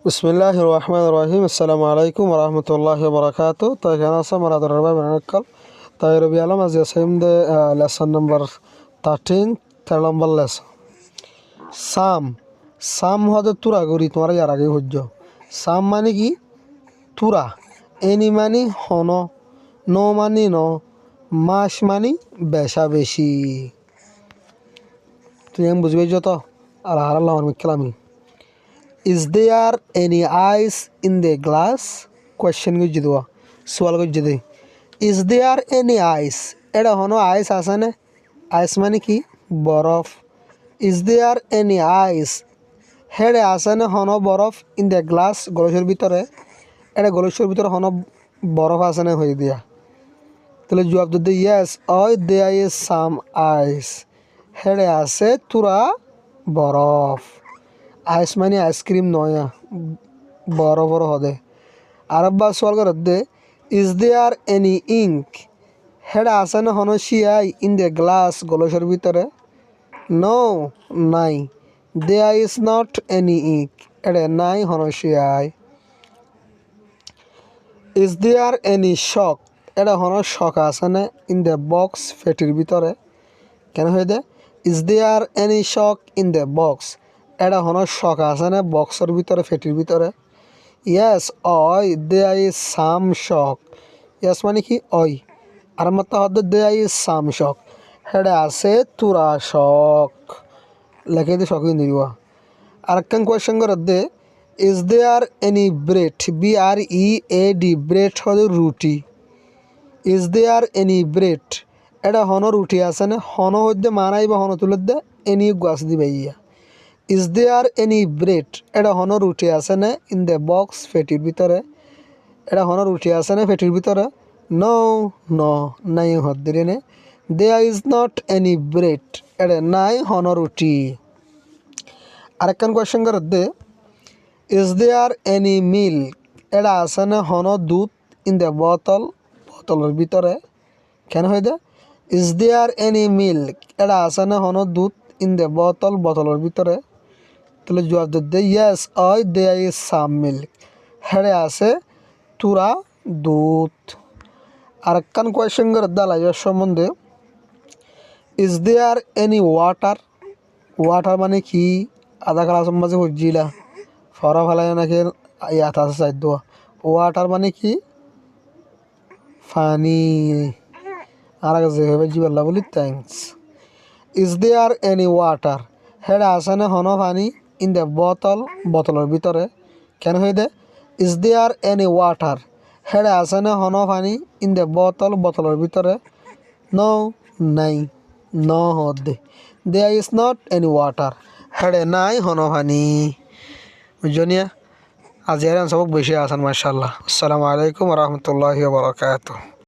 বিসমিল্লাহির রহমানির রহিম। আসসালামু আলাইকুম রহমতুল্লাহি বারাকাতু। তো এখানে আছে আমার আদরের ভাই বানাক্কাল তাই রবি আলম আজ সেম দে লেসন নাম্বার 13 নম্বর লেসন সাম। সাম হতে তুরা করি তোমার ইয়ার আগে হজ্জ সাম মানে কি তুরা, এনি মানি হন, ন মানি ন, মাস মানি বেশা বেশি। তুই আমি বুঝবি যত আর হারাল্লাহ আমি Is there any ice in the glass? Question গুজি দেওয়া, সওয়াল গুজি দে। Is there any ice? এটা হনো আইস আছে না? আইস মানে কি বরফ। Is there any ice? হেডে আছে না হনো বরফ ইন দ্য গ্লাস গলসের ভিতরে। এটা গলসের ভিতরে হনো বরফ আছে না হয়ে দিয়া। তাহলে জবাব দিতে ইয়েস ওই দেয়ার ইজ সাম আইস। হেডে আছে তুরা বরফ। আইস মানে আইসক্রিম নয়া বড় বড় হদে। আরেকবার সওয়াল করে দে ইজ দেয়ার এনি ইঙ্ক? হেডা আছে না হন শিয়াই ইন দ্য গ্লাস গলসের ভিতরে। নো নাই। There is not any ink, এটা নাই হন শিয়াই। ইজ দেয়ার এনি শক? এটা হন শক আছে না ইন দ্য বক্স ফেটির ভিতরে। কেন হয়ে দে is there any shock in the box? এটা হনো শখ আছে না বক্সের ভিতরে ফেটির ভিতরে। ইয়েস ওই there is some shock. Yes মানে কি ওই, আর মাত্র হদ্দ দেয়ার ইজ সাম শক। হেডে আছে তুরা শক। লেখে দিয়ে শখ দিব। আরেকখান কোয়েশ্চেন করে দে is there any bread? BREAD bread হল রুটি। Is there any bread? এটা হন রুটি আছে না হন হইতে মানাই বা হন তুলে দে এনি গাছ দিবে ইয়া। Is there any bread? এটা হন রুটি আছে না ইন দ্য বক্স ফেটির ভিতরে। এটা হন রুটি আছে না ফেটির ভিতরে। নো নো নাই হদ্দিরে নে। There is not any bread? এটা নাই হন রুটি। আরেকখান কোয়েশ্চেন করে দে ইজ দেয়ার এনি মিল্ক? এটা আছে না হন দুধ ইন দ্য বোতল বোতলের ভিতরে। কেন হয়ে দে ইজ দেয়ার এনি মিল্ক? এটা আছে না হন দুধ ইন দ্য বোতল বোতলের ভিতরে। তাহলে জবাব দিতে ইয়েস ওই দেয়ার ইজ সাম মিল্ক। হেডে আছে তুরা দুধ। আরেকখান কোয়েশ্চেন করে দালাইয়ের সম্বন্ধে is there any water? Water মানে কি আধা ক্লাস মাঝে বুঝছিলা ফরা ফেলায় নাকি ইয়াত আছে চাই দেওয়া। ওয়াটার মানে কি ফানি। আর আগে যেভাবে জিবাল্লা বলি thanks. Is there any water? হেডে আছে না হন পানি ইন দ্য বোতল বোতলের ভিতরে। কেন হয়ে দে ইজ দেয়ার এনি ওয়াটার? হেডে আছে না হন পানি ইন দ্য বোতল বোতলের ভিতরে। নো নাই। ন হদ দে there is not any water. হেডে নাই হন পানি। বুঝনিয়া আজ এর সবক বেশি আসান মাশাআল্লাহ। আসসালামু আলাইকুম রহমতুল্লাহি ওয়া বারাকাতুহু।